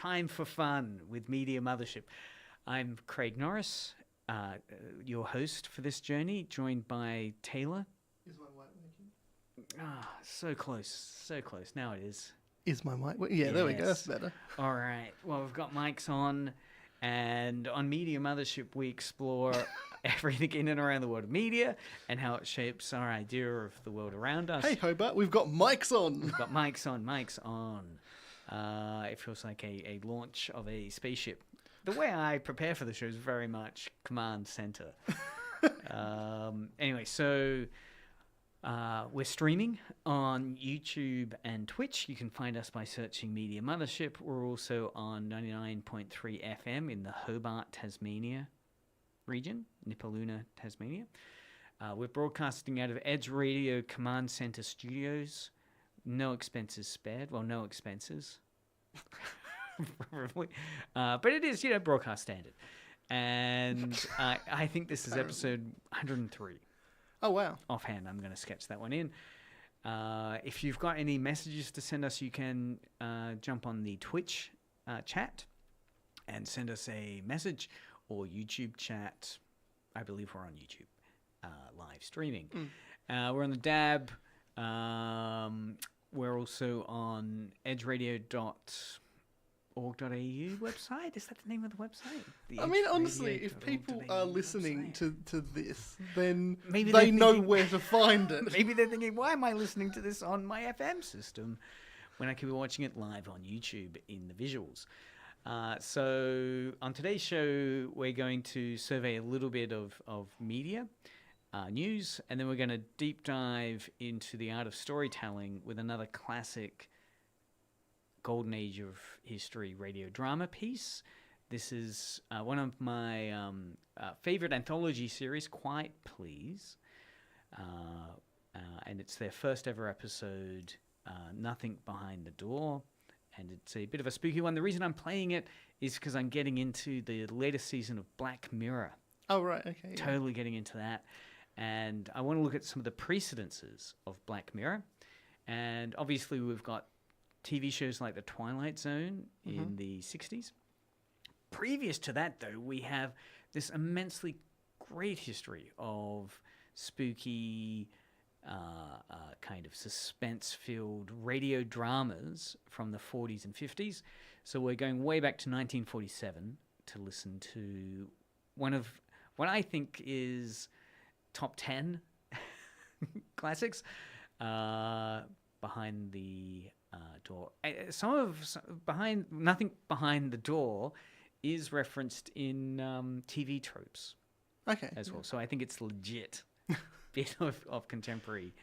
time for fun with Media Mothership. I'm Craig Norris, your host for this journey, joined by Taylor. Is my mic working? So close, so close. Now it is. Is my mic working? Yeah, there we go. That's better. All right. Well, we've got mics on, and on Media Mothership, we explore everything in and around the world of media and how it shapes our idea of the world around us. Hey, Hobart, we've got mics on. We've got mics on. It feels like a launch of a spaceship. The way I prepare for the show is very much command center. Anyway, so we're streaming on YouTube and Twitch. You can find us by searching Media Mothership. We're also on 99.3 FM in the Hobart, Tasmania region, Nipaluna, Tasmania. We're broadcasting out of Edge Radio Command Center Studios. No expenses spared. Well, no expenses. Probably. But it is, broadcast standard. And I think this is episode 103. Oh, wow. Offhand, I'm going to sketch that one in. If you've got any messages to send us, you can jump on the Twitch chat and send us a message, or YouTube chat. I believe we're on YouTube live streaming. We're on the DAB. We're also on edgeradio.org.au website. Is that the name of the website? Honestly, if people are listening to this, then maybe they know where to find it. Maybe they're thinking, why am I listening to this on my FM system when I could be watching it live on YouTube in the visuals? So on today's show, we're going to survey a little bit of media news, and then we're going to deep dive into the art of storytelling with another classic golden age of history radio drama piece. This is one of my favorite anthology series, Quite Please, and it's their first ever episode, Nothing Behind the Door. And it's a bit of a spooky one. The reason I'm playing it is because I'm getting into the latest season of Black Mirror. Oh, right, okay. Yeah. Totally getting into that. And I want to look at some of the precedences of Black Mirror. And obviously we've got TV shows like The Twilight Zone in the 60s. Previous to that, though, we have this immensely great history of spooky, kind of suspense-filled radio dramas from the 40s and 50s. So we're going way back to 1947 to listen to one of what I think is top 10 classics, Behind the Door. Nothing Behind the Door is referenced in TV tropes as well. So I think it's legit bit of contemporary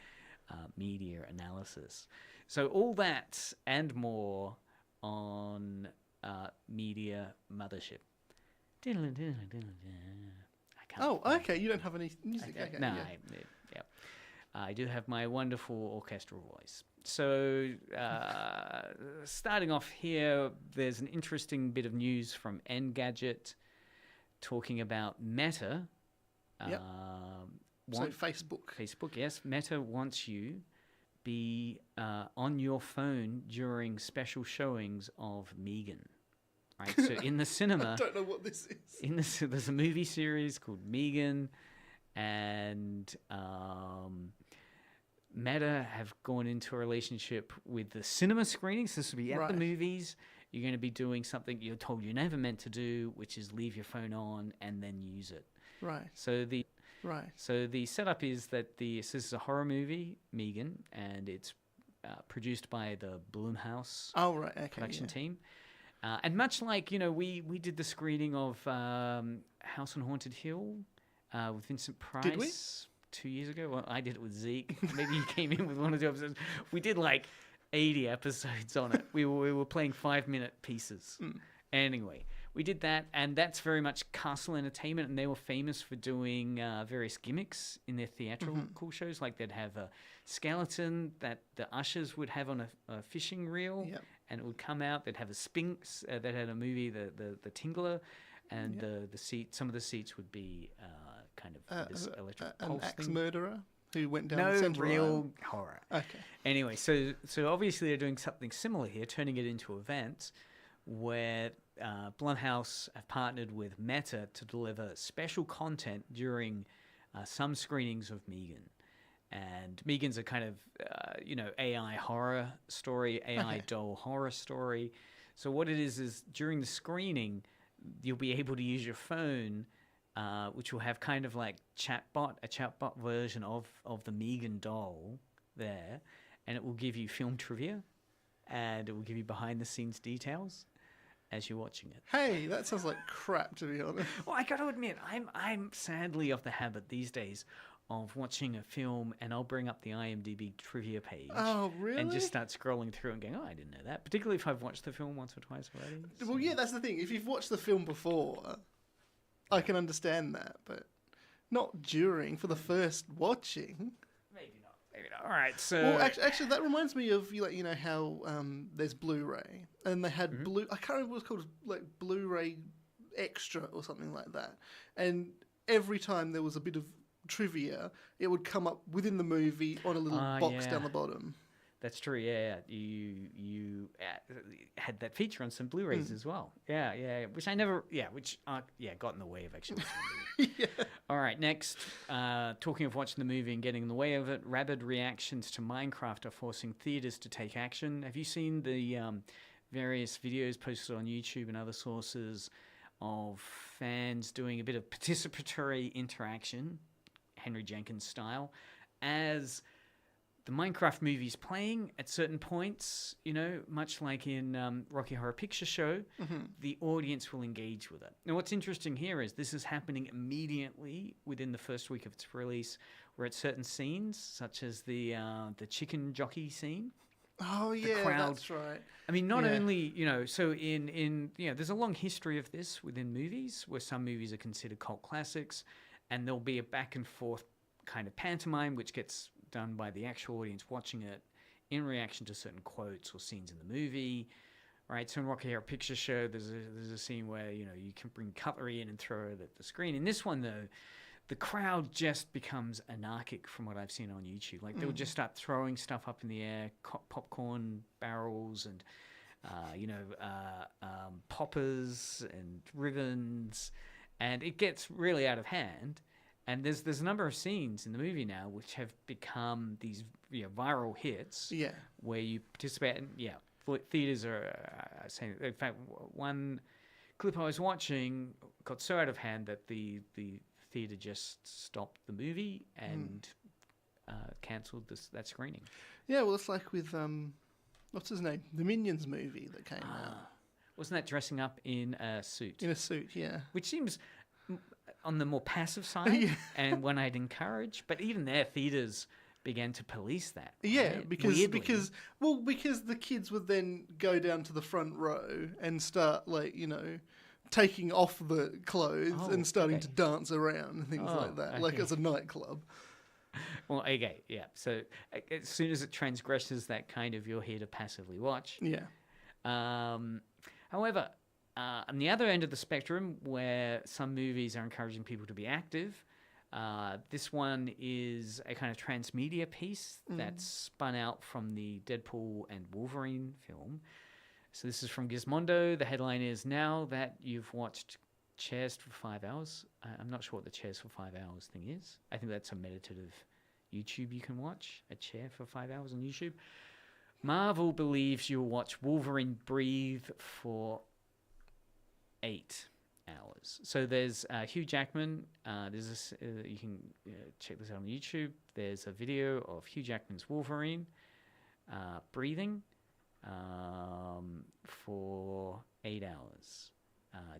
media analysis. So all that and more on Media Mothership. Okay. You don't have any music. Okay, no, I do have my wonderful orchestral voice. So starting off here, there's an interesting bit of news from Engadget talking about Meta. So Facebook, yes. Meta wants you be on your phone during special showings of Megan. Right. So in the cinema, I don't know what this is. There's a movie series called Megan, and Meta have gone into a relationship with the cinema screenings. This will be at the movies. You're going to be doing something you're told you're never meant to do, which is leave your phone on and then use it. Right. So the setup is that this is a horror movie, Megan, and it's produced by the Blumhouse production team. And much like, we did the screening of House on Haunted Hill with Vincent Price. Did we? 2 years ago. Well, I did it with Zeke. Maybe you came in with one or two episodes. We did like 80 episodes on it. We were playing 5-minute pieces. Anyway, we did that, and that's very much Castle Entertainment, and they were famous for doing various gimmicks in their theatrical shows. Like they'd have a skeleton that the ushers would have on a fishing reel, and it would come out. They'd have a Sphinx that had a movie, the Tingler, and the seat. Some of the seats would be kind of this electric pulse an axe thing. murderer who went down the central real aisle. horror. Okay. Anyway, so obviously they're doing something similar here, turning it into events. where Blumhouse have partnered with Meta to deliver special content during some screenings of Megan. And Megan's a kind of, AI horror story, AI doll horror story. So what it is during the screening, you'll be able to use your phone, which will have kind of like a chatbot version of the Megan doll there, and it will give you film trivia, and it will give you behind-the-scenes details as you're watching it. Hey, that sounds like crap, to be honest. Well, I got to admit, I'm sadly of the habit these days of watching a film, and I'll bring up the IMDb trivia page. Oh, really? And just start scrolling through and going, oh, I didn't know that. Particularly if I've watched the film once or twice already. So. Well, yeah, that's the thing. If you've watched the film before, I can understand that, but not during, for the first watching. Maybe not. All right, so... Well, actually, that reminds me of, how there's Blu-ray, and they had I can't remember what it's called, like Blu-ray Extra or something like that. And every time there was a bit of trivia, it would come up within the movie on a little box down the bottom. That's true, yeah. You had that feature on some Blu-rays as well. Yeah, which I never... Yeah, which got in the way of actually watching the movie. Yeah. All right, next, talking of watching the movie and getting in the way of it, rabid reactions to Minecraft are forcing theaters to take action. Have you seen the various videos posted on YouTube and other sources of fans doing a bit of participatory interaction, Henry Jenkins style, as the Minecraft movie's playing at certain points, much like in Rocky Horror Picture Show, the audience will engage with it. Now, what's interesting here is this is happening immediately within the first week of its release, where at certain scenes, such as the chicken jockey scene. Oh, yeah, crowd, that's right. I mean, not only, so in there's a long history of this within movies, where some movies are considered cult classics, and there'll be a back and forth kind of pantomime, which gets done by the actual audience watching it in reaction to certain quotes or scenes in the movie, right? So in Rocky Horror Picture Show, there's a scene where, you can bring cutlery in and throw it at the screen. In this one, though, the crowd just becomes anarchic from what I've seen on YouTube. Like, they'll just start throwing stuff up in the air, popcorn barrels and, poppers and ribbons, and it gets really out of hand. And there's a number of scenes in the movie now which have become these viral hits. Yeah. Where you participate in, theaters are saying. In fact, one clip I was watching got so out of hand that the theater just stopped the movie and cancelled that screening. Yeah, well, it's like with what's his name, the Minions movie that came out. Wasn't that dressing up in a suit? In a suit, yeah. Which seems on the more passive side, and one I'd encourage. But even their theaters began to police that. Right? Yeah, because the kids would then go down to the front row and start taking off the clothes and starting to dance around and things like that, like as a nightclub. Well, okay, yeah. So as soon as it transgresses that kind of, you're here to passively watch. Yeah. However, on the other end of the spectrum, where some movies are encouraging people to be active, this one is a kind of transmedia piece that's spun out from the Deadpool and Wolverine film. So this is from Gizmondo. The headline is, "Now that you've watched Chairs for 5 hours." I'm not sure what the Chairs for 5 hours thing is. I think that's a meditative YouTube you can watch, a chair for 5 hours on YouTube. Marvel believes you'll watch Wolverine breathe for 8 hours. So there's Hugh Jackman. There's you can check this out on YouTube. There's a video of Hugh Jackman's Wolverine breathing for 8 hours.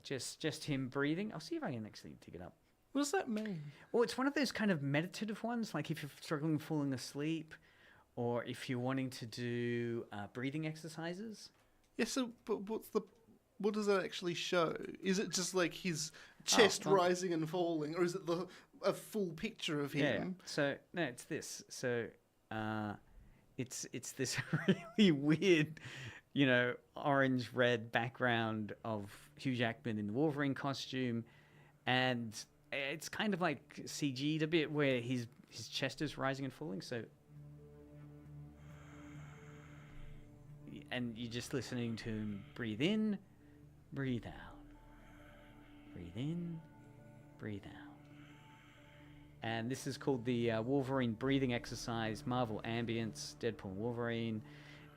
Just him breathing. I'll see if I can actually dig it up. What does that mean? Well, it's one of those kind of meditative ones, like if you're struggling falling asleep, or if you're wanting to do breathing exercises. Yeah. So, but what does that actually show? Is it just like his chest rising and falling, or is it a full picture of him? Yeah. So no, it's this. So it's this really weird, orange-red background of Hugh Jackman in the Wolverine costume, and it's kind of like CG'd a bit where his chest is rising and falling. So. And you're just listening to him breathe in Breathe out. Breathe in. Breathe out. And this is called the Wolverine breathing exercise, Marvel Ambience, Deadpool and Wolverine.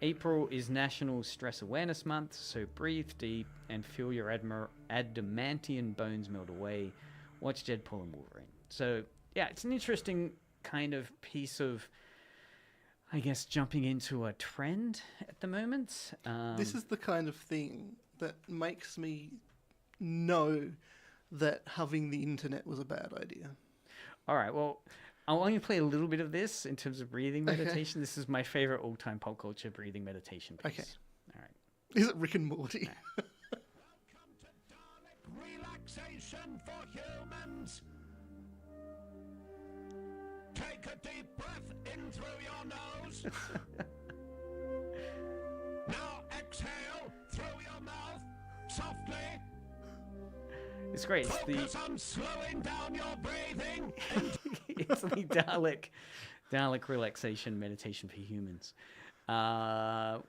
April is National Stress Awareness Month, so breathe deep and feel your adamantium bones melt away. Watch Deadpool and Wolverine. So, yeah, it's an interesting kind of piece of, I guess, jumping into a trend at the moment. This is the kind of thing that makes me know that having the internet was a bad idea. All right, well, I'll only play a little bit of this in terms of breathing meditation. This is my favorite all-time pop culture breathing meditation piece. Okay. All right. Is it Rick and Morty? Welcome to Dalek Relaxation for Humans. Take a deep breath in through your nose. Now exhale through your mouth softly. It's great. Focus on slowing down your breathing. It's the Dalek relaxation meditation for humans,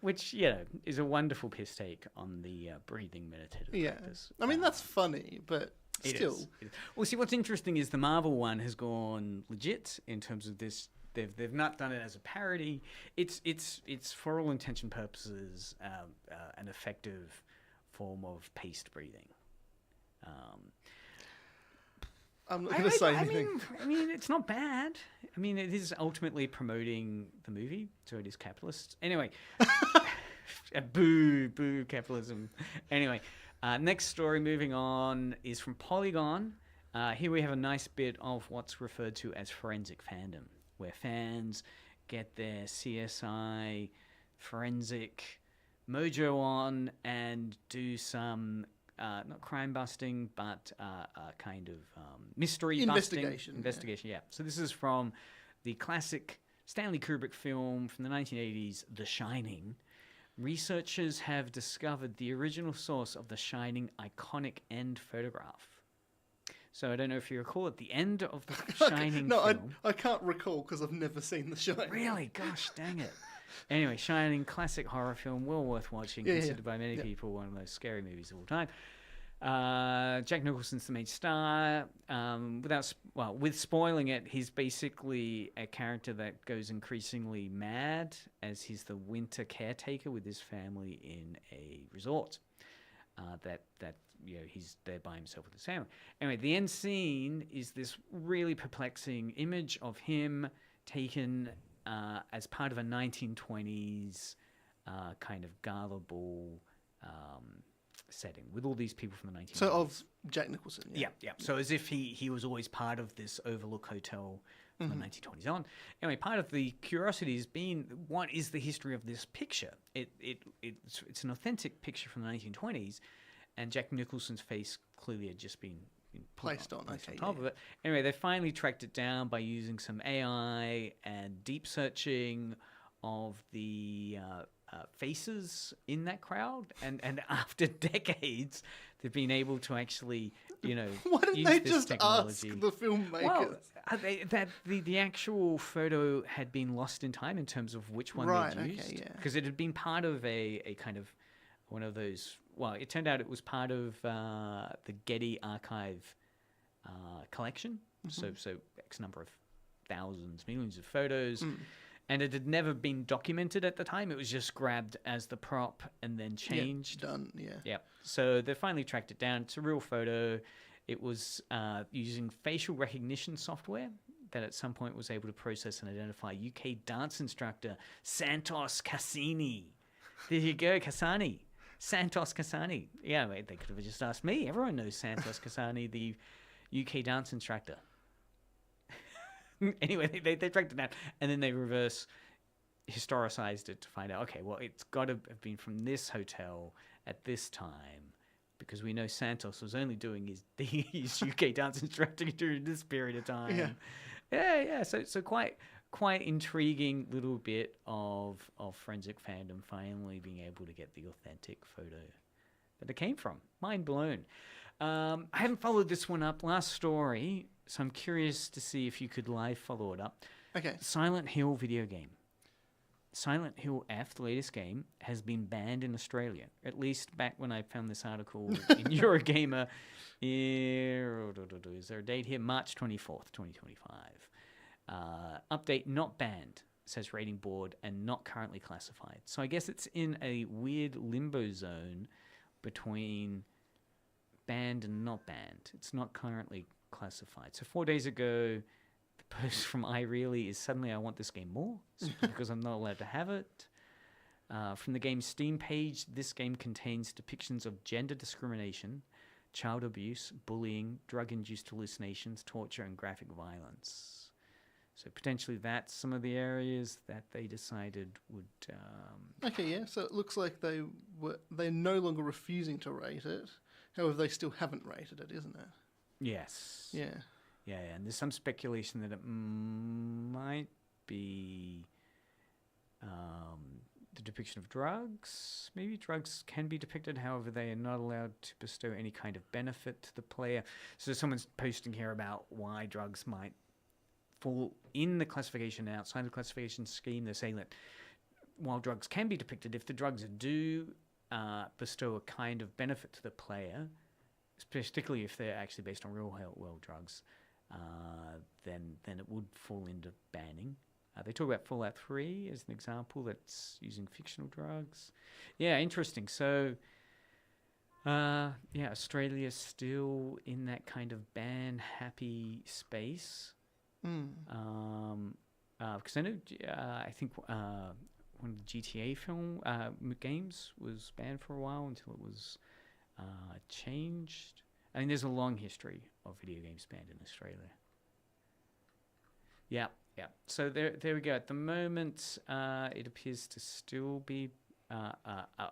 which is a wonderful piss take on the breathing meditative practice. I mean that's funny, but still. It is. Well, see, what's interesting is the Marvel one has gone legit in terms of this. They've not done it as a parody. It's for all intents and purposes an effective form of paced breathing. I'm not going to say anything. I mean, it's not bad. I mean, it is ultimately promoting the movie, so it is capitalist. Anyway, boo capitalism. Anyway, next story, moving on, is from Polygon. Here we have a nice bit of what's referred to as forensic fandom, where fans get their CSI forensic mojo on and do some not crime busting, but kind of mystery investigation. Investigation, yeah. So this is from the classic Stanley Kubrick film from the 1980s, The Shining. Researchers have discovered the original source of The Shining iconic end photograph. So I don't know if you recall at the end of The Shining film. I can't recall because I've never seen The Shining. Really? Gosh, dang it. Anyway, Shining, classic horror film, well worth watching, considered by many people one of the most scary movies of all time. Jack Nicholson's the main star. With spoiling it, he's basically a character that goes increasingly mad as he's the winter caretaker with his family in a resort. He's there by himself with his family. Anyway, the end scene is this really perplexing image of him taken as part of a 1920s kind of garbable setting with all these people from the 1920s. So of Jack Nicholson. Yeah. So as if he was always part of this Overlook Hotel from the 1920s on. Anyway, part of the curiosity has been, what is the history of this picture? It's an authentic picture from the 1920s, and Jack Nicholson's face clearly had just been placed on top of it. Anyway, they finally tracked it down by using some AI and deep searching of the faces in that crowd, and after decades, they've been able to actually, why didn't use they this just technology. ask the filmmakers? Well, the actual photo had been lost in time in terms of which one they'd used, because it had been part of a kind of one of those. Well, it turned out it was part of the Getty Archive collection, so X number of thousands, millions of photos. And it had never been documented at the time. It was just grabbed as the prop and then changed. Yeah. So they finally tracked it down. It's a real photo. It was using facial recognition software that at some point was able to process and identify UK dance instructor Santos Cassini. There you go, Cassani. Santos Cassani. Yeah, they could have just asked me. Everyone knows Santos Cassani, the UK dance instructor. Anyway, they tracked it down, and then they reverse historicized it to find out, okay, well, it's got to have been from this hotel at this time, because we know Santos was only doing his UK dance instructing during this period of time. Yeah. So quite intriguing little bit of forensic fandom finally being able to get the authentic photo that it came from. Mind blown. I haven't followed this one up. Last story, so I'm curious to see if you could live follow it up. Okay. Silent Hill video game. Silent Hill F, the latest game, has been banned in Australia. At least back when I found this article in Eurogamer. Is there a date here? March 24th, 2025. Update not banned, says rating board, and not currently classified. So I guess it's in a weird limbo zone between banned and not banned. It's not currently classified. So 4 days ago, the post from eerie is suddenly I want this game more because I'm not allowed to have it. From the game's Steam page, this game contains depictions of gender discrimination, child abuse, bullying, drug-induced hallucinations, torture, and graphic violence. So potentially that's some of the areas that they decided would... Okay, yeah, so it looks like they're no longer refusing to rate it. However, they still haven't rated it, isn't it? Yes. Yeah. Yeah, and there's some speculation that it might be the depiction of drugs. Maybe drugs can be depicted, however, they are not allowed to bestow any kind of benefit to the player. So someone's posting here about why drugs might fall in the classification and outside the classification scheme. They're saying that while drugs can be depicted, if the drugs do bestow a kind of benefit to the player, particularly if they're actually based on real-world drugs, then it would fall into banning. They talk about Fallout 3 as an example that's using fictional drugs. Yeah, interesting. So, Australia's still in that kind of ban-happy space. Because I know, I think one of the GTA film games was banned for a while until it was changed. I mean, there's a long history of video games banned in Australia. Yeah. So there we go. At the moment, it appears to still be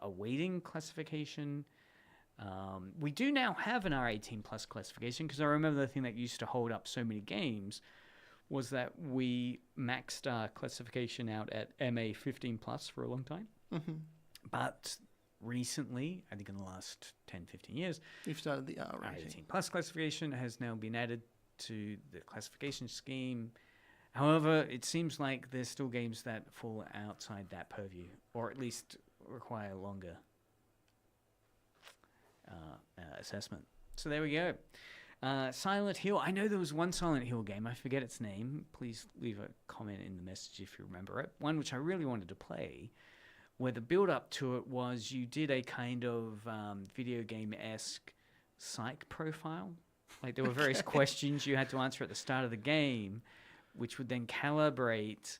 awaiting classification. We do now have an R18 plus classification, because I remember the thing that used to hold up so many games was that we maxed our classification out at MA 15 plus for a long time. Mm-hmm. But recently, I think in the last 10, 15 years, we've started the R18. R18 plus classification has now been added to the classification scheme. However, it seems like there's still games that fall outside that purview, or at least require longer assessment. So there we go. Silent Hill. I know there was one Silent Hill game. I forget its name. Please leave a comment in the message if you remember it. One which I really wanted to play, where the build-up to it was you did a kind of video game-esque psych profile. Like there were various questions you had to answer at the start of the game, which would then calibrate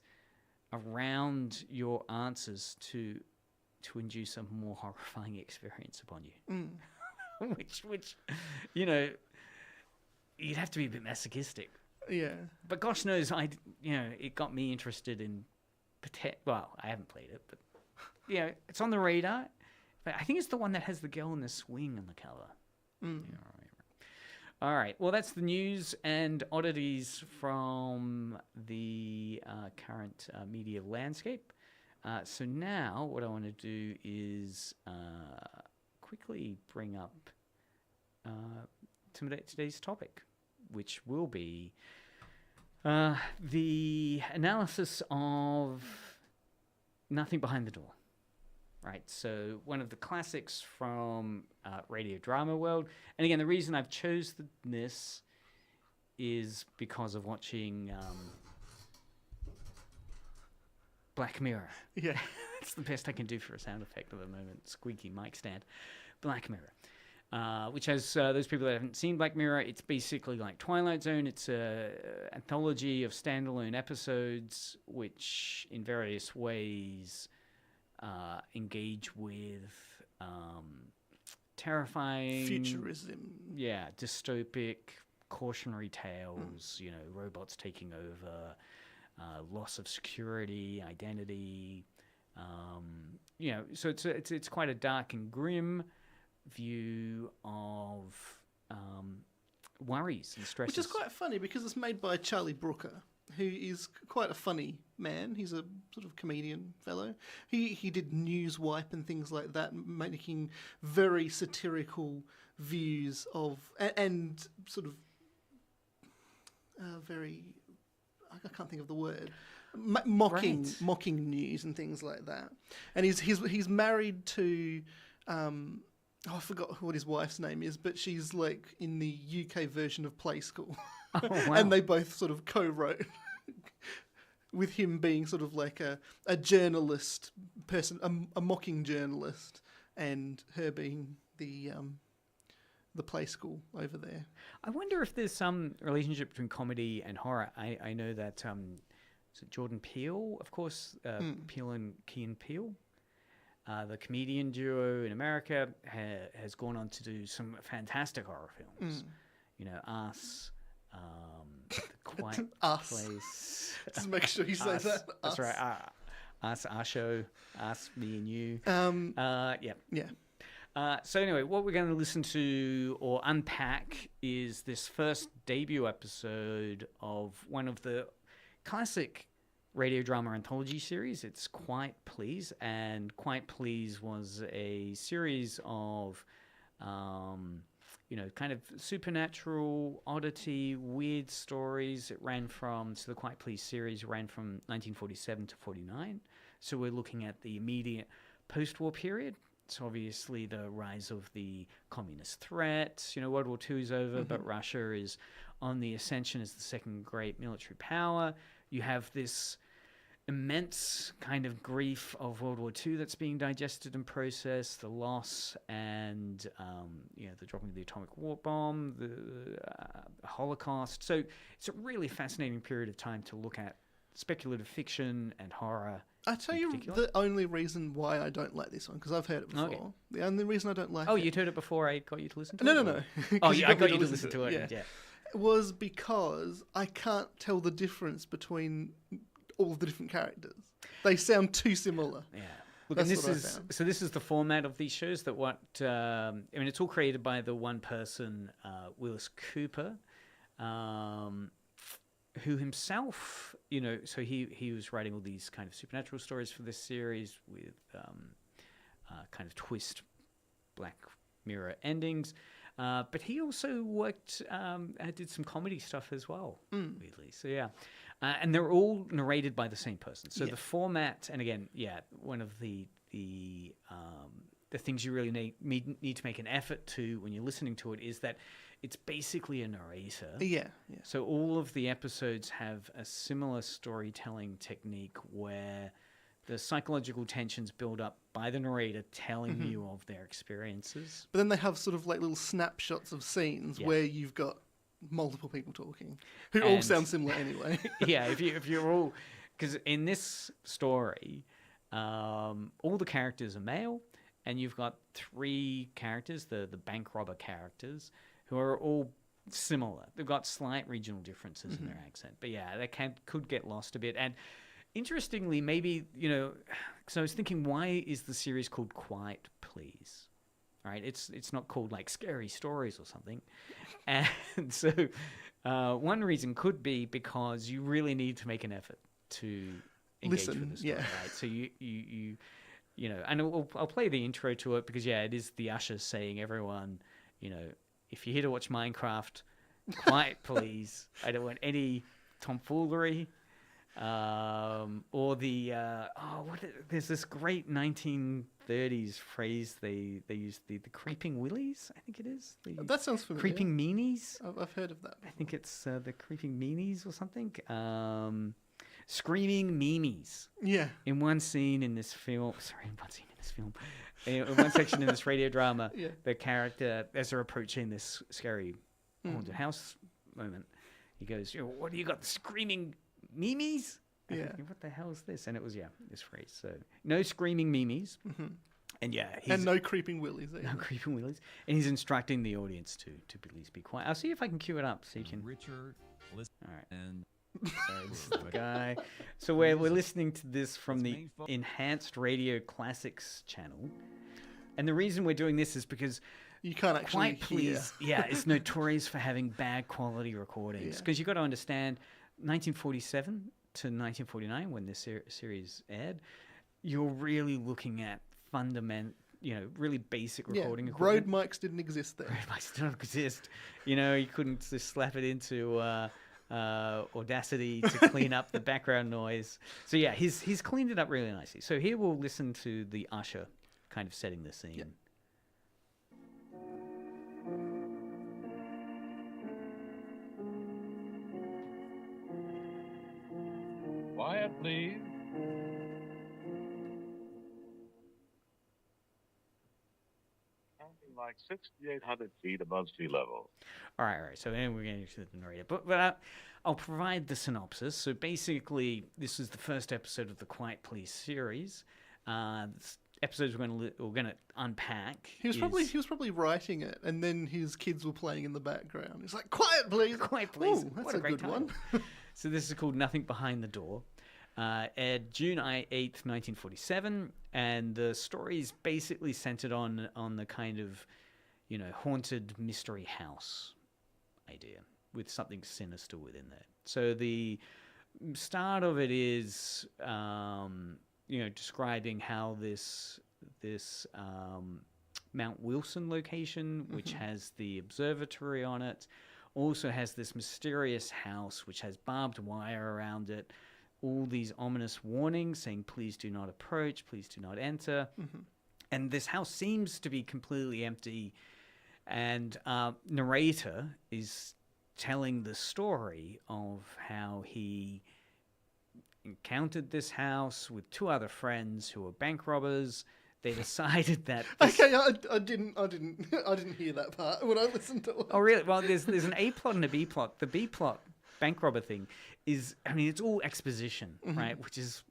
around your answers to induce a more horrifying experience upon you. which, you know, you'd have to be a bit masochistic. Yeah. But gosh knows, it got me interested in... Well, I haven't played it, but, it's on the radar. But I think it's the one that has the girl in the swing on the cover. All right. Well, that's the news and oddities from the current media landscape. So now what I want to do is quickly bring up today's topic, which will be the analysis of Nothing Behind the Door. Right, so one of the classics from radio drama world. And again, the reason I've chosen this is because of watching Black Mirror. Yeah. It's the best I can do for a sound effect at the moment. Squeaky mic stand. Black Mirror. Which has those people that haven't seen Black Mirror, it's basically like Twilight Zone. It's an anthology of standalone episodes which in various ways engage with terrifying... futurism. Yeah, dystopic, cautionary tales, robots taking over, loss of security, identity. So it's quite a dark and grim view of worries and stresses. Which is quite funny because it's made by Charlie Brooker, who is quite a funny man. He's a sort of comedian fellow. He did Newswipe and things like that, making very satirical views of and sort of very... I can't think of the word. mocking news and things like that. And he's married to I forgot what his wife's name is, but she's like in the UK version of Play School. Oh, wow. And they both sort of co-wrote with him being sort of like a journalist person, a mocking journalist, and her being the Play School over there. I wonder if there's some relationship between comedy and horror. I know that is it Jordan Peele, of course, Peele and Key and Peele. The comedian duo in America has gone on to do some fantastic horror films. You know, Us, The Quiet Us. Place. Just make sure you say Us. that. That's Us. right. Us, our show, Us, me and you. Yeah. So anyway, what we're going to listen to or unpack is this first debut episode of one of the classic radio drama anthology series. It's Quite Please, and Quite Please was a series of, kind of supernatural, oddity, weird stories. It ran from, so the Quite Please series ran from 1947 to 49. So we're looking at the immediate post-war period. So obviously the rise of the communist threat. World War II is over, but Russia is on the ascension as the second great military power. You have this immense kind of grief of World War II that's being digested and processed, the loss and the dropping of the atomic war bomb, the Holocaust. So it's a really fascinating period of time to look at speculative fiction and horror. I tell you the only reason why I don't like this one, because I've heard it before. Okay. The only reason I don't like it... Oh, you'd heard it before I got you to listen to it? No. Oh, yeah, I got you to listen to it. Yeah. Was because I can't tell the difference between all of the different characters. They sound too similar. Yeah. Look, and this is the format of these shows that it's all created by the one person, Willis Cooper, who himself, so he was writing all these kind of supernatural stories for this series with kind of twist Black Mirror endings. But he also did some comedy stuff as well, weirdly. So, yeah. And they're all narrated by the same person. So the format, and again, one of the things you really need to make an effort to when you're listening to it is that it's basically a narrator. Yeah. So all of the episodes have a similar storytelling technique where the psychological tensions build up by the narrator telling you of their experiences. But then they have sort of like little snapshots of scenes where you've got multiple people talking who all sound similar anyway. Yeah, if you're all... Because in this story, all the characters are male, and you've got three characters, the bank robber characters, who are all similar. They've got slight regional differences in their accent. But yeah, they could get lost a bit. And interestingly, maybe, because I was thinking, why is the series called Quite Please? Right? It's not called like Scary Stories or something. And so one reason could be because you really need to make an effort to engage with the story, right? So you and I'll play the intro to it because, it is the ushers saying, everyone, if you're here to watch Minecraft, Quite Please. I don't want any tomfoolery. Or there's this great 1930s phrase they used, the creeping willies, I think it is. That sounds familiar. Creeping meanies. I've heard of that before. I think it's the creeping meanies or something. Screaming meanies. Yeah. In one section in this film, in one section in this radio drama, the character, as they're approaching this scary haunted house moment, he goes, what do you got, screaming memes? Yeah. Thinking, what the hell is this? And it was, this phrase. So, no screaming memes. And and no creeping willies either. No creeping willies. And he's instructing the audience to please be quiet. I'll see if I can cue it up so you can... Richard, listen. All right. And... Sorry, this is the guy. So we're listening to this from the Enhanced Radio Classics channel. And the reason we're doing this is because... You can't actually Quite Please, it's notorious for having bad quality recordings. Because you've got to understand... 1947 to 1949, when this series aired, you're really looking at really basic recording equipment. Road mics didn't exist there. Road mics didn't exist. You couldn't just slap it into audacity to clean up the background noise. So yeah, he's cleaned it up really nicely. So here we'll listen to the usher kind of setting the scene. Yep. Quiet, please. Something like 6,800 feet above sea level. All right. So then we're getting to the narrator, but I'll provide the synopsis. So basically, this is the first episode of the Quiet Please series. This episodes we're going to unpack. He was probably writing it, and then his kids were playing in the background. He's like, "Quiet, please, Quiet, please." Ooh, that's What a a great good one. So this is called Nothing Behind the Door. Aired June 8th, 1947, and the story is basically centered on the kind of, haunted mystery house idea with something sinister within there. So the start of it is, describing how this Mount Wilson location, which has the observatory on it, also has this mysterious house which has barbed wire around it, all these ominous warnings saying, please do not approach, please do not enter. And this house seems to be completely empty. And narrator is telling the story of how he encountered this house with two other friends who were bank robbers. They decided that. Okay, I didn't hear that part when I listened to it. Oh, really? Well, there's an A plot and a B plot. The B plot bank robber thing is, it's all exposition, right? Which is,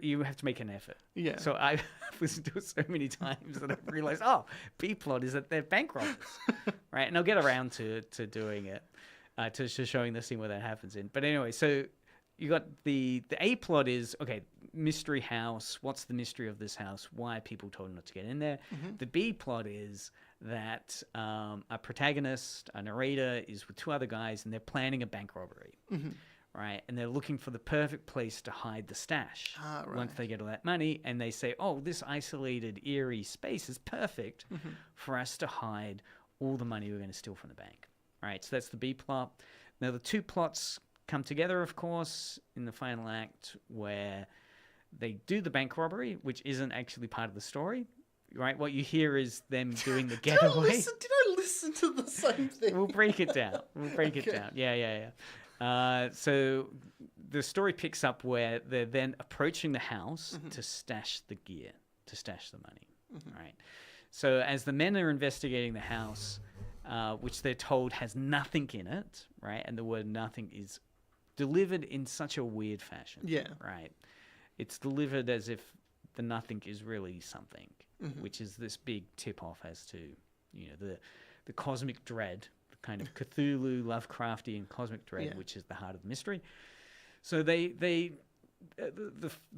you have to make an effort. Yeah. So I've listened to it so many times that I've realized, B plot is that they're bank robbers, right? And I'll get around to doing it, to showing the scene where that happens in. But anyway, so you got the A plot is, okay, mystery house. What's the mystery of this house? Why are people told not to get in there? The B plot is that a protagonist, a narrator, is with two other guys and they're planning a bank robbery, right? And they're looking for the perfect place to hide the stash once they get all that money. And they say, this isolated, eerie space is perfect for us to hide all the money we're going to steal from the bank, right? So that's the B plot. Now, the two plots come together, of course, in the final act where they do the bank robbery, which isn't actually part of the story, right? What you hear is them doing the getaway. Did I listen to the same thing? We'll break it down. It down. Yeah. So the story picks up where they're then approaching the house to stash the gear, to stash the money, right? So as the men are investigating the house, which they're told has nothing in it, right? And the word nothing is delivered in such a weird fashion. Yeah. Right. It's delivered as if the nothing is really something, which is this big tip-off as to, the cosmic dread, the kind of Cthulhu, Lovecraftian cosmic dread, which is the heart of the mystery. So the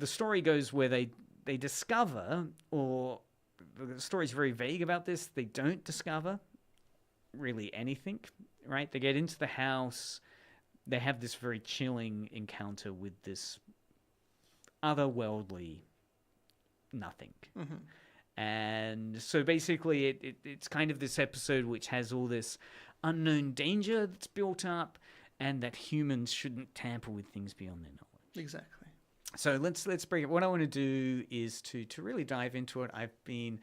story goes where they discover, or the story's very vague about this, they don't discover really anything, right? They get into the house. They have this very chilling encounter with this otherworldly nothing. And so basically it's kind of this episode which has all this unknown danger that's built up and that humans shouldn't tamper with things beyond their knowledge. Exactly. So let's bring it. What I want to do is to really dive into it. I've been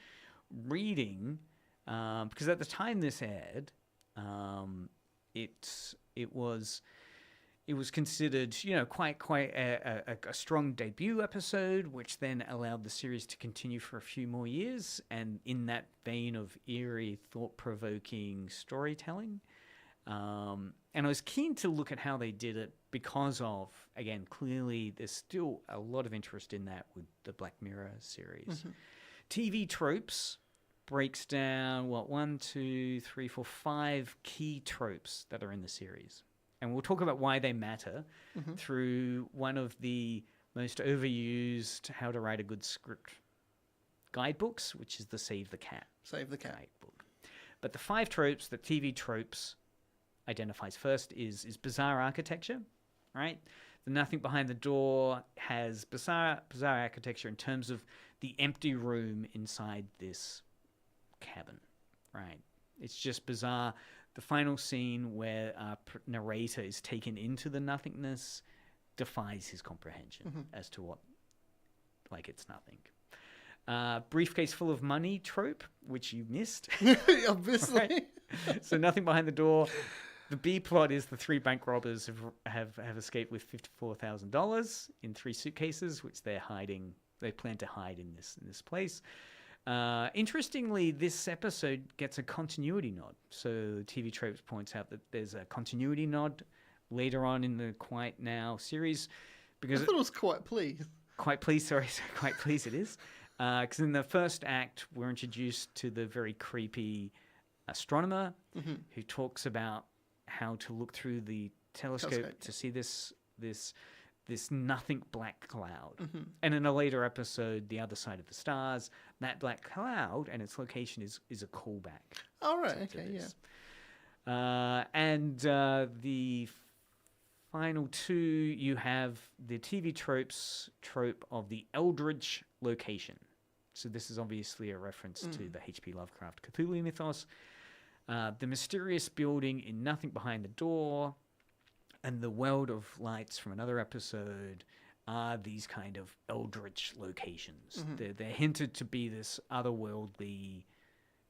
reading, because at the time this aired, it was considered, quite a strong debut episode, which then allowed the series to continue for a few more years, and in that vein of eerie, thought-provoking storytelling. And I was keen to look at how they did it because of, again, clearly there's still a lot of interest in that with the Black Mirror series. TV tropes breaks down, 5 key tropes that are in the series. And we'll talk about why they matter through one of the most overused how to write a good script guidebooks, which is the Save the Cat guidebook. But the 5 tropes that TV tropes identifies first is bizarre architecture, right? The Nothing Behind the Door has bizarre architecture in terms of the empty room inside this cabin, right? It's just bizarre. the final scene where our narrator is taken into the nothingness defies his comprehension as to what, like, it's nothing. Briefcase full of money trope, which you missed. Obviously. Right? So nothing behind the door. The B plot is the 3 bank robbers have escaped with $54,000 in 3 suitcases, which they're hiding. They plan to hide in this place. Interestingly, this episode gets a continuity nod. So TV Tropes points out that there's a continuity nod later on in the Quiet Now series. Because I thought it was Quite Pleased. Quite Pleased, sorry. Quite Pleased it is. Because in the first act, we're introduced to the very creepy astronomer who talks about how to look through the telescope to see this nothing black cloud. And in a later episode, The Other Side of the Stars, that black cloud and its location is a callback. All right, okay, yeah. And the final 2, you have the TV trope of the Eldritch location. So this is obviously a reference to the H.P. Lovecraft Cthulhu mythos. The mysterious building in Nothing Behind the Door and the world of lights from another episode are these kind of eldritch locations. They're hinted to be this otherworldly,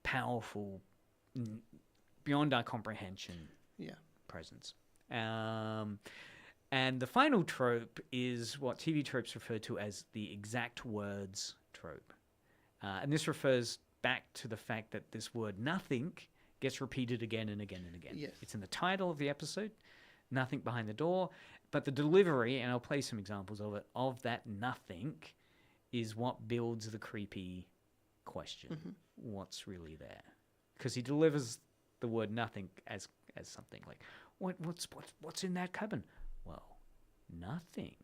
powerful, beyond our comprehension presence. And the final trope is what TV tropes refer to as the exact words trope. And this refers back to the fact that this word nothing gets repeated again and again and again. Yes. It's in the title of the episode, Nothing Behind the Door, but the delivery, and I'll play some examples of it, of that nothing is what builds the creepy question. What's really there? Because he delivers the word nothing as something like, what's in that cabin? Well, nothing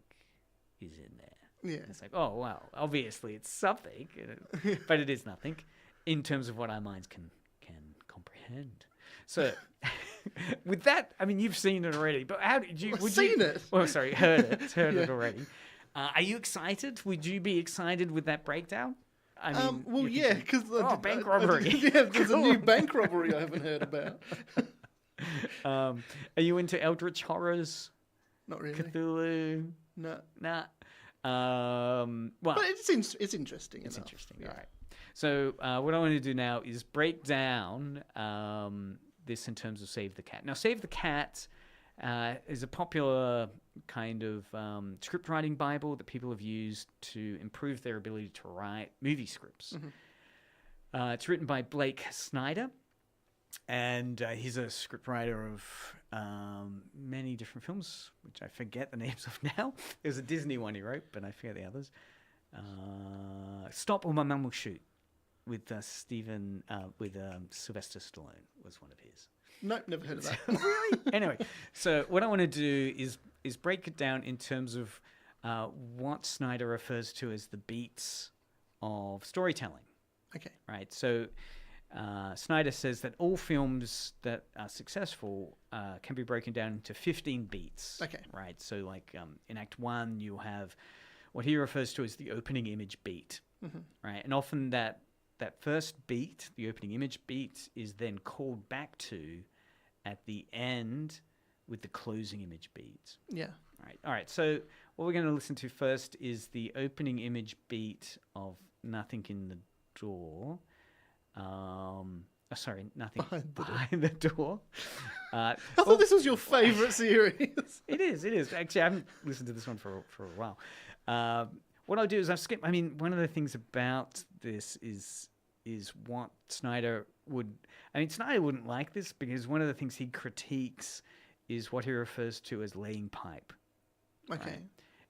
is in there. Yeah. It's like, oh, wow, obviously it's something, but it is nothing in terms of what our minds can comprehend. So with that, I mean, you've seen it already, but how did you... Seen it? Oh, sorry, heard it already. Are you excited? Would you be excited with that breakdown? I mean, well, yeah, because... bank robbery. There's a new bank robbery I haven't heard about. Are you into Eldritch horrors? Not really. Cthulhu? No. Nah. Well, But it's interesting. It's enough. interesting. Yeah. All right. So what I want to do now is break down this in terms of Save the Cat. Now, Save the Cat is a popular kind of script writing Bible that people have used to improve their ability to write movie scripts. It's written by Blake Snyder, and he's a scriptwriter of many different films, which I forget the names of now. There's a Disney one he wrote, but I forget the others. Stop or My Mum Will Shoot with Sylvester Stallone was one of his. Nope, never heard of that. Really? Anyway, so what I want to do is break it down in terms of what Snyder refers to as the beats of storytelling. Okay. Right. So Snyder says that all films that are successful can be broken down into 15 beats. Okay. Right. So like in Act 1, you have what he refers to as the opening image beat. Right. And often that first beat, the opening image beat, is then called back to at the end with the closing image beat. Yeah. All right. So what we're going to listen to first is the opening image beat of Nothing in the Door. Nothing behind the door. I thought this was your favourite series. It is. Actually, I haven't listened to this one for a while. What I'll do is I've skipped. I mean, one of the things about this is what Snyder would... I mean, Snyder wouldn't like this because one of the things he critiques is what he refers to as laying pipe. Okay. Right?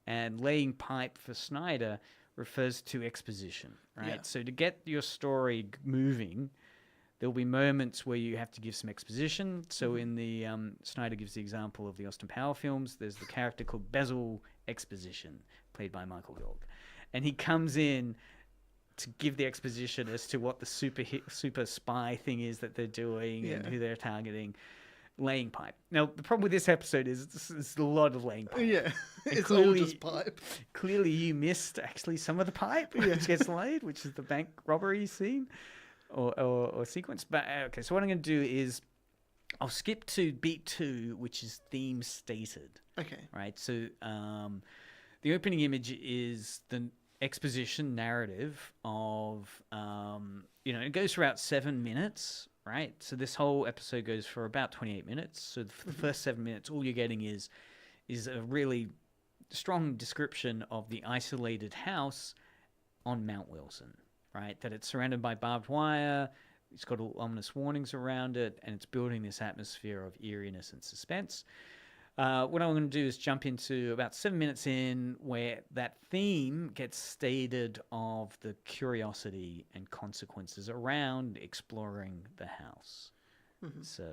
And laying pipe for Snyder refers to exposition, right? Yeah. So to get your story moving, there'll be moments where you have to give some exposition. So in the... Snyder gives the example of the Austin Powers films. There's the character called Basil Exposition, played by Michael York. And he comes in to give the exposition as to what the super spy thing is that they're doing and who they're targeting. Laying pipe. Now, the problem with this episode is it's a lot of laying pipe. Yeah, it's clearly, all just pipe. Clearly, you missed actually some of the pipe which gets laid, which is the bank robbery scene or sequence. But okay, so what I'm going to do is I'll skip to beat 2, which is theme stated. Okay. Right. So the opening image is the exposition narrative of it goes for about 7 minutes. Right. So this whole episode goes for about 28 minutes. So for the first 7 minutes, all you're getting is a really strong description of the isolated house on Mount Wilson, right? That it's surrounded by barbed wire, it's got all ominous warnings around it, and it's building this atmosphere of eeriness and suspense. What I'm going to do is jump into about 7 minutes in where that theme gets stated of the curiosity and consequences around exploring the house. So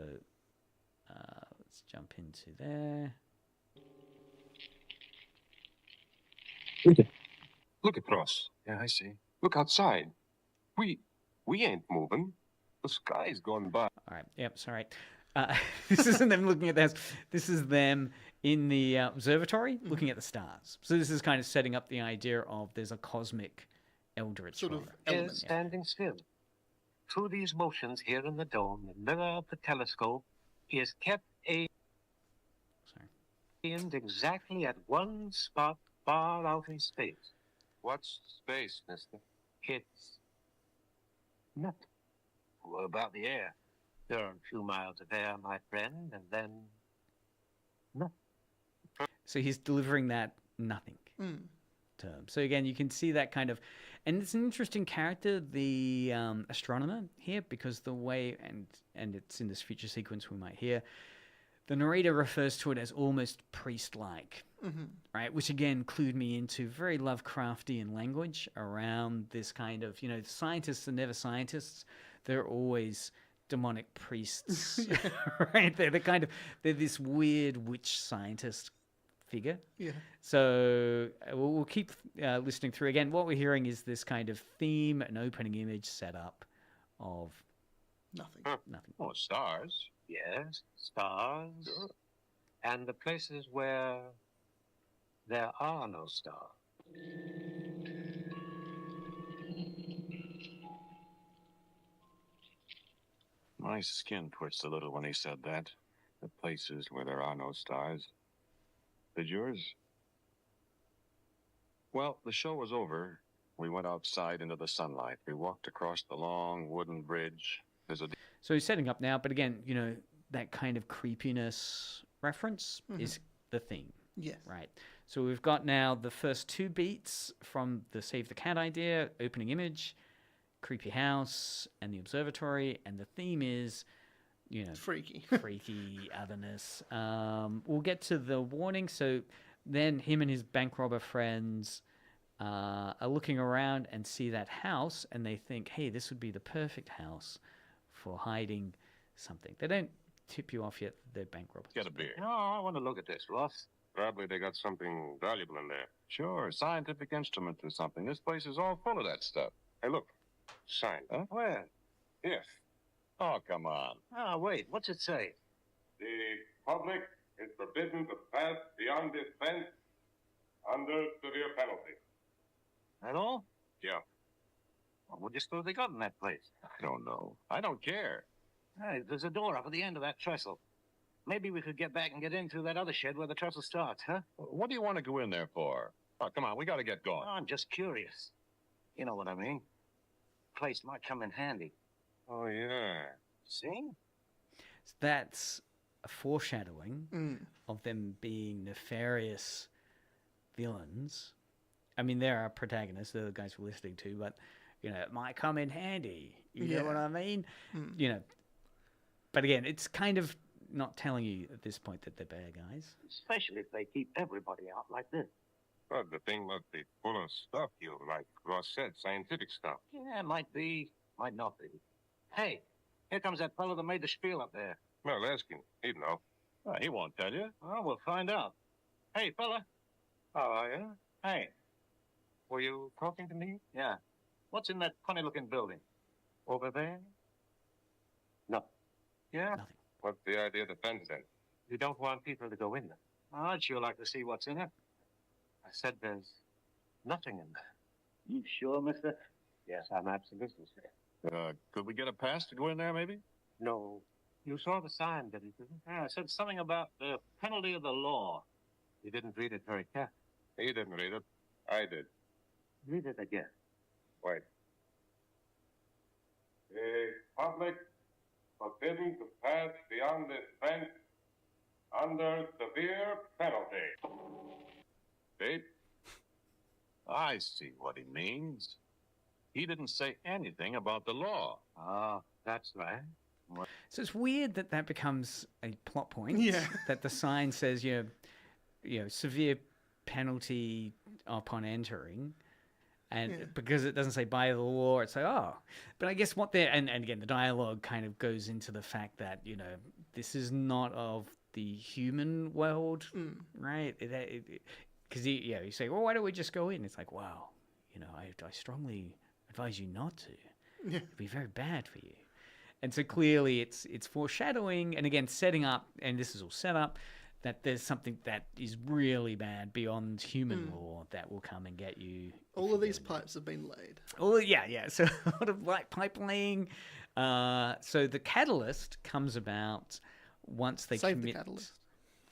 let's jump into there. Look across. Yeah, I see. Look outside. We ain't moving. The sky's going by. All right. Yep. Sorry. This isn't them looking at the house. This is them in the observatory looking at the stars. So this is kind of setting up the idea of there's a cosmic eldritch Sort of horror. element. Is standing still. Through these motions here in the dome, the mirror of the telescope is kept aimed exactly at one spot far out in space. What's space, mister? It's nothing. What about the air? There are a few miles of air, my friend, and then nothing. So he's delivering that nothing term. So again, you can see that kind of, and it's an interesting character, the astronomer here, because the way, and it's in this future sequence we might hear, the narrator refers to it as almost priest-like, right? Which again clued me into very Lovecraftian language around this kind of, scientists are never scientists. They're always demonic priests, right? They're this weird witch scientist figure. Yeah. So we'll keep listening through. Again, what we're hearing is this kind of theme, an opening image setup of Nothing. nothing. Oh, stars. Yes, stars. Sure. And the places where there are no stars. My skin twitched a little when he said that. The places where there are no stars. Did yours? Well, the show was over. We went outside into the sunlight. We walked across the long wooden bridge. There's a So he's setting up now, but again, that kind of creepiness reference is the theme. Yes. Right. So we've got now the first 2 beats from the Save the Cat idea, opening image, creepy house, and the observatory, and the theme is, Freaky. freaky otherness. We'll get to the warning. So then him and his bank robber friends are looking around and see that house, and they think, hey, this would be the perfect house for hiding something. They don't tip you off yet that they're bank robbers. Get a beer. No, I want to look at this, Ross. Probably they got something valuable in there. Sure, scientific instrument or something. This place is all full of that stuff. Hey, look. Sign. Huh? Where? Yes. Oh, come on. Ah, wait, what's it say? The public is forbidden to pass beyond this fence under severe penalty. That all? Yeah. Well, what do you suppose they got in that place? I don't know. I don't care. Hey, there's a door up at the end of that trestle. Maybe we could get back and get in through that other shed where the trestle starts, huh? What do you want to go in there for? Oh, come on. We got to get going. Oh, I'm just curious. You know what I mean? Place might come in handy. Oh, yeah. See? So that's a foreshadowing of them being nefarious villains. I mean, they're our protagonists. They're the guys we're listening to, but, it might come in handy. You know what I mean? But again, it's kind of not telling you at this point that they're bad guys. Especially if they keep everybody out like this. Well, the thing must be full of stuff, like Ross said, scientific stuff. Yeah, might be, might not be. Hey, here comes that fellow that made the spiel up there. Well, ask him. He'd know. Oh, he won't tell you. Well, we'll find out. Hey, fella. Oh, yeah? Hey. Were you talking to me? Yeah. What's in that funny-looking building? Over there? No. Yeah? Nothing. What's the idea of the fence, then? You don't want people to go in there. I'd sure like to see what's in it. I said there's nothing in there. You sure, mister? Yes, I'm absolutely sure. Could we get a pass to go in there, maybe? No. You saw the sign, didn't you? Yeah, it said something about the penalty of the law. You didn't read it very carefully. He didn't read it. I did. Read it again. Wait. The public forbidden to pass beyond this fence under severe penalty. Date? I see what he means. He didn't say anything about the law. Oh, that's right. So it's weird that that becomes a plot point. Yeah. That the sign says, severe penalty upon entering. And because it doesn't say by the law, it's like, oh. But I guess what they're, and again, the dialogue kind of goes into the fact that, this is not of the human world, right? Because you say, well, why don't we just go in? It's like, wow, I strongly advise you not to. Yeah. It'd be very bad for you. And so clearly it's foreshadowing, and again, setting up, and this is all set up, that there's something that is really bad beyond human law that will come and get you. All of these pipes have been laid. Oh, yeah. So a lot of like pipe laying. So the catalyst comes about once they Save commit the catalyst.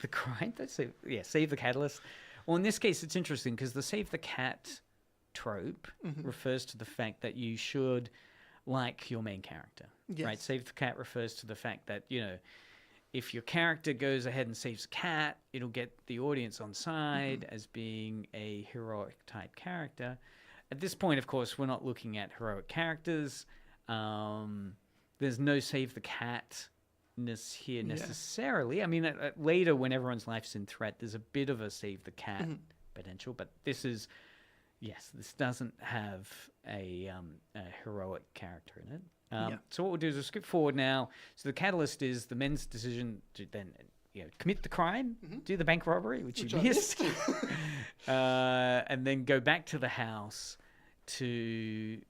the crime. Save the catalyst. Well, in this case, it's interesting because the save the cat trope refers to the fact that you should like your main character. Yes. Right? Save the cat refers to the fact that, if your character goes ahead and saves a cat, it'll get the audience on side as being a heroic type character. At this point, of course, we're not looking at heroic characters. There's no save the catness here necessarily. I mean, later when everyone's life's in threat, there's a bit of a save the cat potential. But this is, this doesn't have a heroic character in it. So what we'll do is we'll skip forward now. So the catalyst is the men's decision to then commit the crime, do the bank robbery, which you missed, and then go back to the house to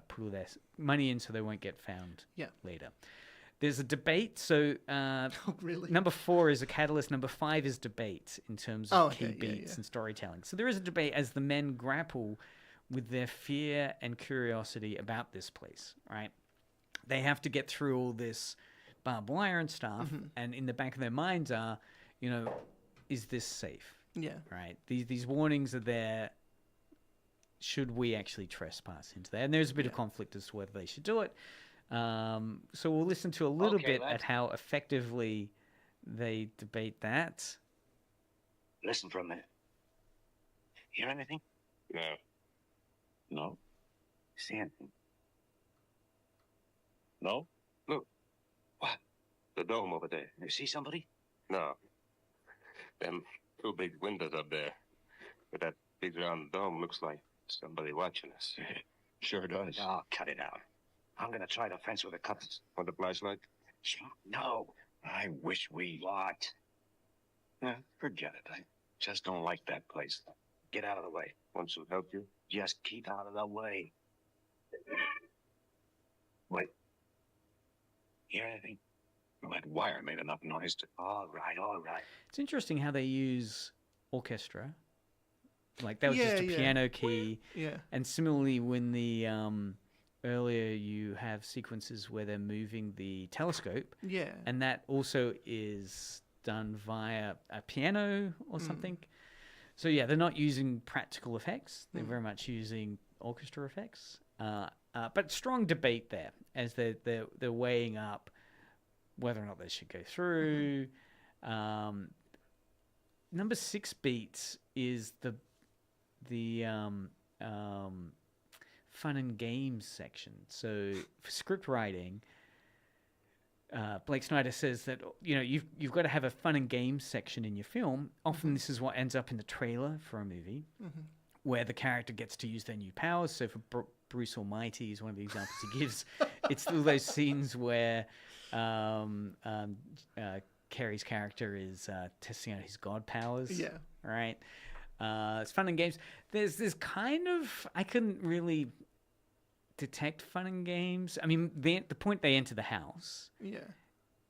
put all their money in so they won't get found later. There's a debate. So Really? number 4 is a catalyst. Number 5 is debate in terms of key beats and storytelling. So there is a debate as the men grapple with their fear and curiosity about this place, right? They have to get through all this barbed wire and stuff, and in the back of their minds are, is this safe? Yeah. Right? These warnings are there. Should we actually trespass into there? And there's a bit of conflict as to whether they should do it. So we'll listen to a little bit at how effectively they debate that. Listen for a minute. Hear anything? No. No? See anything? No? Look. What? The dome over there. You see somebody? No. Them 2 big windows up there. But that big round dome looks like somebody watching us. Sure does. Oh, cut it out. I'm gonna try the fence with a cutlass. Want a flashlight? No. I wish we... What? forget it. I just don't like that place. Get out of the way. Want some help you? Just keep out of the way. Wait. Hear anything? Well, that wire made enough noise to... All right. It's interesting how they use orchestra. Like that was just a piano key. Yeah. And similarly, when the earlier you have sequences where they're moving the telescope. Yeah. And that also is done via a piano or something. So yeah, they're not using practical effects. They're very much using orchestra effects. But strong debate there as they're weighing up whether or not they should go through. Number 6 beats is the fun and games section. So for script writing, Blake Snyder says that you've got to have a fun and games section in your film. Often this is what ends up in the trailer for a movie, where the character gets to use their new powers. So for Bruce Almighty is one of the examples he gives. It's all those scenes where Kerry's character is testing out his god powers. Yeah. Right. It's fun and games. There's kind of, I couldn't really detect fun and games. I mean, the point they enter the house. Yeah.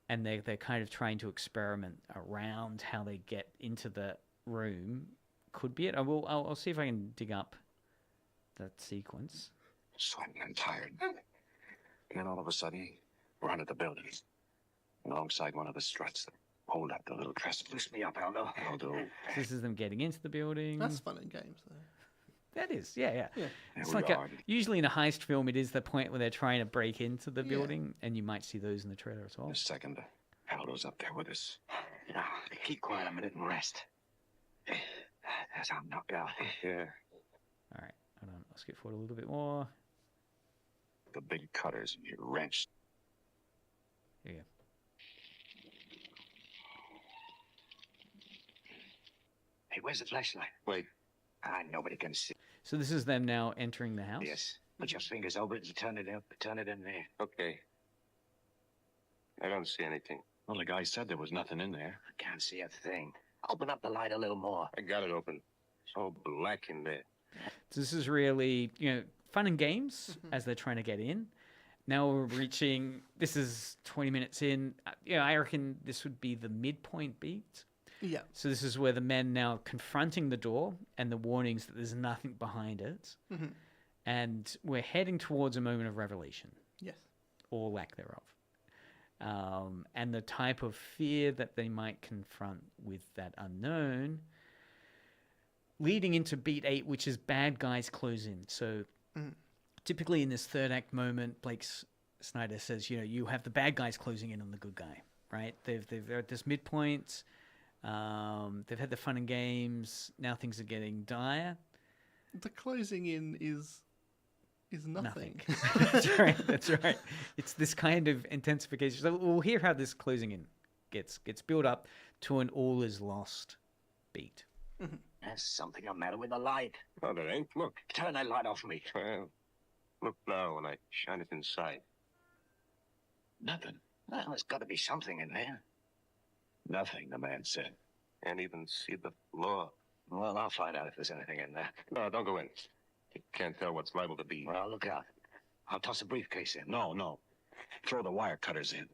And they're kind of trying to experiment around how they get into the room. Could be it. I'll see if I can dig up that sequence. Sweating and tired. And then all of a sudden, We're under the building, alongside one of the struts. Hold up the little trestle. Push me up, Aldo. Aldo. So this is them getting into the building. That's fun in games, though. That is, yeah. Yeah. It's There like we are. usually in a heist film, it is the point where they're trying to break into the Yeah. building, and you might see those in the trailer as well. A second. Aldo's up there with us. Now, keep quiet a minute and rest. As I'm knocked out. Yeah. All right, hold on. I'll skip forward a little bit more. The big cutters you wrenched. Here you go. Hey, where's the flashlight? Wait. Nobody can see. So this is them now entering the house. Yes. Put your fingers over it and turn it up. Turn it in there. Okay. I don't see anything. Well, the guy said there was nothing in there. I can't see a thing. Open up the light a little more. I got it open. So black in there. So this is really, fun and games as they're trying to get in. Now we're reaching, this is 20 minutes in. I reckon this would be the midpoint beat. Yeah. So this is where the men now confronting the door and the warnings that there's nothing behind it. Mm-hmm. And we're heading towards a moment of revelation, Yes. or lack thereof. And the type of fear that they might confront with that unknown, leading into beat 8, which is bad guys close in. So typically in this third act moment, Snyder says, you have the bad guys closing in on the good guy, right? They're at this midpoint. They've had the fun and games. Now things are getting dire. The closing in is nothing. That's right. It's this kind of intensification. So we'll hear how this closing in gets built up to an all is lost beat. There's something the matter with the light. Oh, there ain't. Look. Turn that light off me. Well, look now when I shine it inside. Nothing. Well, there's got to be something in there. Nothing, the man said. Can't even see the floor. Well, I'll find out if there's anything in there. No, don't go in. You can't tell what's liable to be. Well, look out. I'll toss a briefcase in. No. Throw the wire cutters in.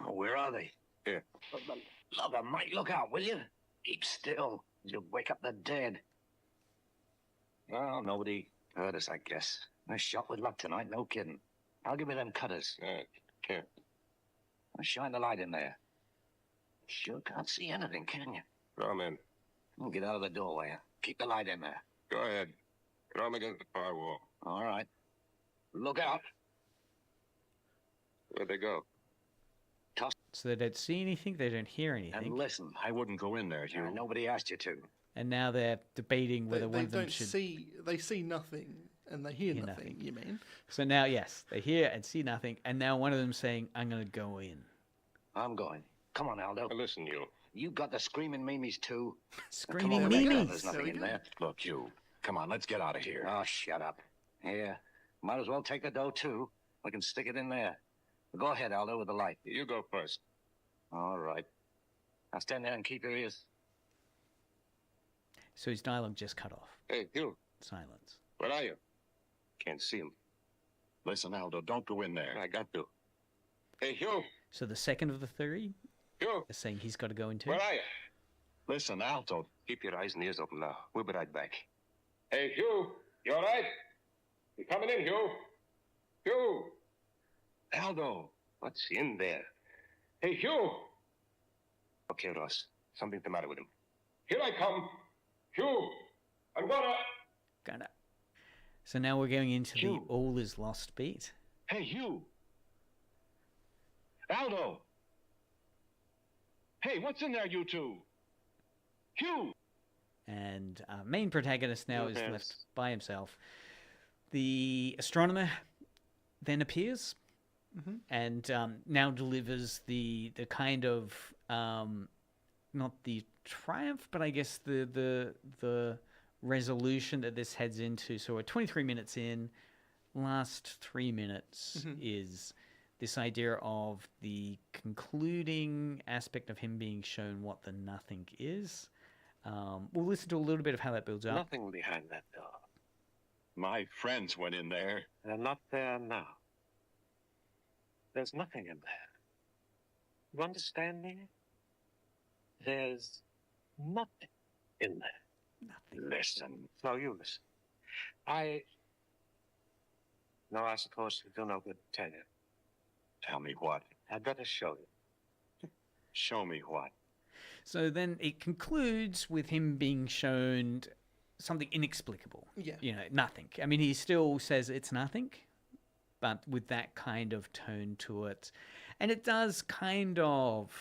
Oh, where are they? Here. For the love of Mike, look out, will you? Keep still. You'll wake up the dead. Well, nobody heard us, I guess. Nice shot with luck tonight, no kidding. I'll give you them cutters. Can't. I'll shine the light in there. Sure can't see anything, can you? Throw 'em in. Well, get out of the doorway. Keep the light in there. Go ahead. Throw 'em against the far wall. All right. Look out. Where'd they go? So they don't see anything, they don't hear And anything, listen. I wouldn't go in there, Hugh. Nobody asked you to. and now they're debating whether They one of them don't should. see. They see nothing, and they hear Hear nothing. nothing. You mean? So now, yes, they hear and see nothing, and now one of them saying, "I'm going to go in." I'm going. Come on, Aldo. Now listen, you. You got the screaming Mimis, too. Screaming Come on, Rebecca, Mimi. there's nothing There we in go. there. Look, Hugh. Come on, let's get out of here. Oh, shut up. Here. Might as well take the dough, too. We can stick it in there. Go ahead, Aldo, with the light. You go first. All right. Now stand there and keep your ears. So his dialogue just cut off. Hey, Hugh. Silence. Where are you? Can't see him. Listen, Aldo, don't go in there. I got to. Hey, Hugh. So the second of the three Hugh. is saying he's got to go into. Where are you? Listen, Aldo. Keep your eyes and ears open now. We'll be right back. Hey, Hugh. You all right? You coming in, Hugh? Hugh. Aldo. What's in there? Hey, Hugh. Okay, Ross. Something's the matter with him. Here I come. Hugh. I'm gonna... Gonna. So now we're going into the Hugh. all is lost beat. Hey, Hugh. Aldo. Hey, what's in there, you two? Hugh. And our main protagonist now is Yes. left by himself. The astronomer then appears and now delivers the kind of not the triumph, but I guess the resolution that this heads into. So we're 23 minutes in. Last 3 minutes is this idea of the concluding aspect of him being shown what the nothing is. We'll listen to a little bit of how that builds up. Nothing behind that door. My friends went in there. They're not there now. There's nothing in there. You understand me? There's nothing in there. Nothing. Listen. No, you listen. No, I suppose you do no good to tell you. Tell me what? I'd better show you. Show me what? So then it concludes with him being shown something inexplicable. Yeah. You know, nothing. I mean, he still says it's nothing, but with that kind of tone to it. And it does kind of,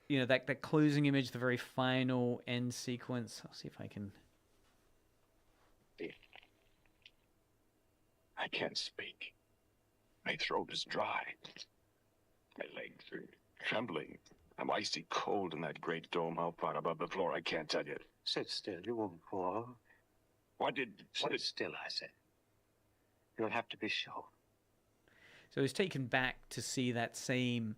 you know, that closing image, the very final end sequence. I'll see if I can... I can't speak. My throat is dry. My legs are trembling. I'm icy cold in that great dome how far above the floor, I can't tell you. Sit still, you won't fall. Sit still, I said. You'll have to be shown. So he's taken back to see that same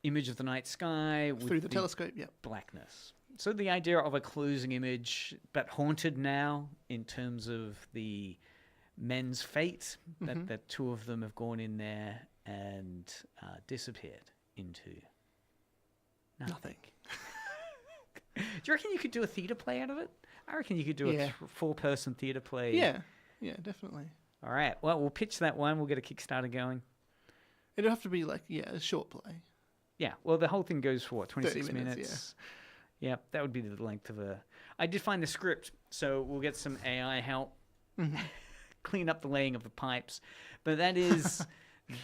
image of the night sky with Through the telescope, yeah. blackness. So the idea of a closing image, but haunted now in terms of the men's fate, that two of them have gone in there and disappeared into nothing. Do you reckon you could do a theatre play out of it? I reckon you could do a four-person theatre play. Yeah, definitely. All right. Well, we'll pitch that one. We'll get a Kickstarter going. It'd have to be like, a short play. Yeah. Well, the whole thing goes for, what, 26 30 minutes? Yeah, that would be the length of a... I did find the script, so we'll get some AI help. Clean up the laying of the pipes. But that is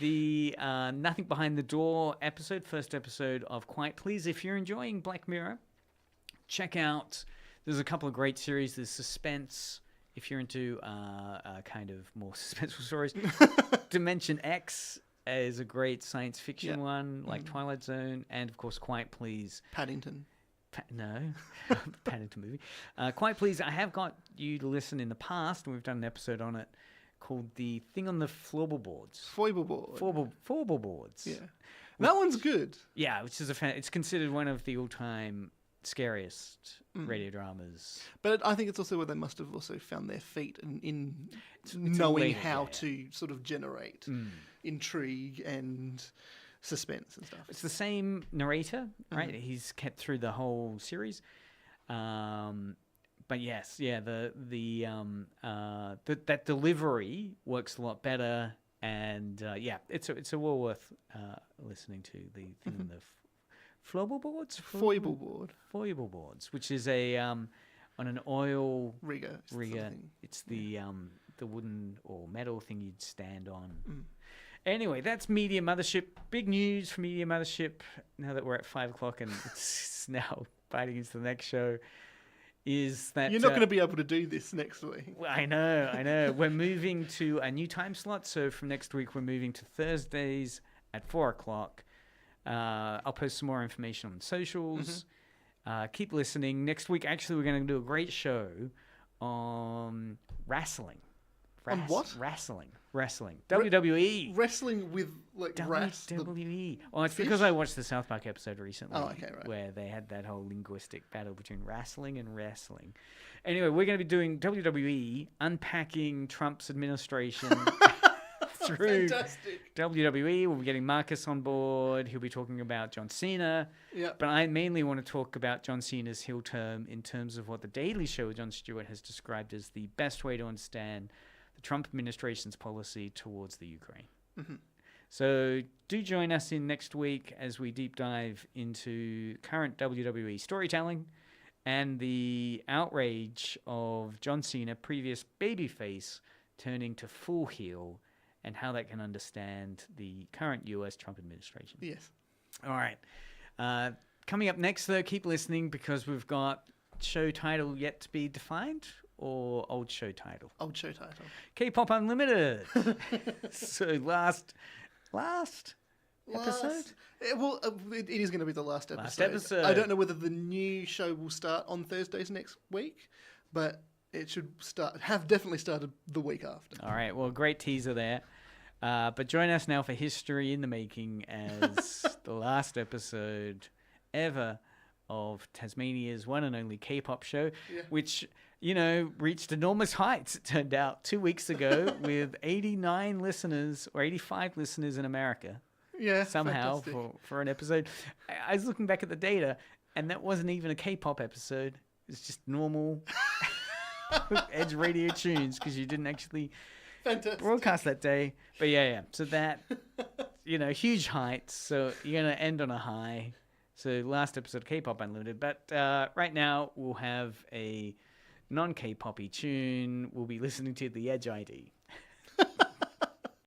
the Nothing Behind the Door episode, first episode of Quiet Please. If you're enjoying Black Mirror, check out... There's a couple of great series. There's Suspense, if you're into kind of more suspenseful stories. Dimension X is a great science fiction one, like Twilight Zone. And, of course, Quiet Please. Paddington. No, Paddington movie. Quiet Please, I have got you to listen in the past, and we've done an episode on it called The Thing on the Floorboards. Floorboards. Yeah. That one's good. Yeah, which is it's considered one of the all-time scariest radio dramas. But I think it's also where they must have also found their feet in it's knowing how to sort of generate intrigue and suspense and stuff. It's the same narrator, right? He's kept through the whole series. But yes, yeah, that delivery works a lot better, and it's a well worth listening to. The thing on the floorboards, foibleboards, which is a on an oil rigger. It's the wooden or metal thing you'd stand on. Anyway, that's Media Mothership. Big news for Media Mothership now that we're at 5 o'clock and it's now biting into the next show. Is that you're not going to be able to do this next week? I know. We're moving to a new time slot. So from next week, we're moving to Thursdays at 4 o'clock. I'll post some more information on socials. Keep listening. Next week, actually, we're going to do a great show on wrestling. On what? Wrestling. WWE. Wrestling with, like, WWE. Oh, it's because I watched the South Park episode recently. Oh, okay, right. Where they had that whole linguistic battle between wrestling and wrestling. Anyway, we're going to be doing WWE, unpacking Trump's administration through WWE. We'll be getting Marcus on board. He'll be talking about John Cena. Yeah. But I mainly want to talk about John Cena's heel term in terms of what the Daily Show with Jon Stewart has described as the best way to understand the Trump administration's policy towards the Ukraine. So do join us in next week as we deep dive into current WWE storytelling and the outrage of John Cena, previous babyface, turning to full heel, and how that can understand the current US Trump administration. Yes. All right. Coming up next, though, keep listening because we've got show title yet to be defined. Or old show title? Old show title. K-Pop Unlimited. So last episode? It is going to be the last episode. I don't know whether the new show will start on Thursdays next week, but it should have definitely started the week after. All right. Well, great teaser there. But join us now for History in the Making as the last episode ever of Tasmania's one and only K-pop show, which... reached enormous heights, it turned out, 2 weeks ago with 89 listeners or 85 listeners in America. Yeah, somehow for an episode. I was looking back at the data, and that wasn't even a K-pop episode. It's just normal Edge radio tunes because you didn't actually broadcast that day. But yeah. So that, huge heights. So you're going to end on a high. So last episode of K-Pop Unlimited. But right now we'll have a non-K-poppy tune. We'll be listening to The Edge ID.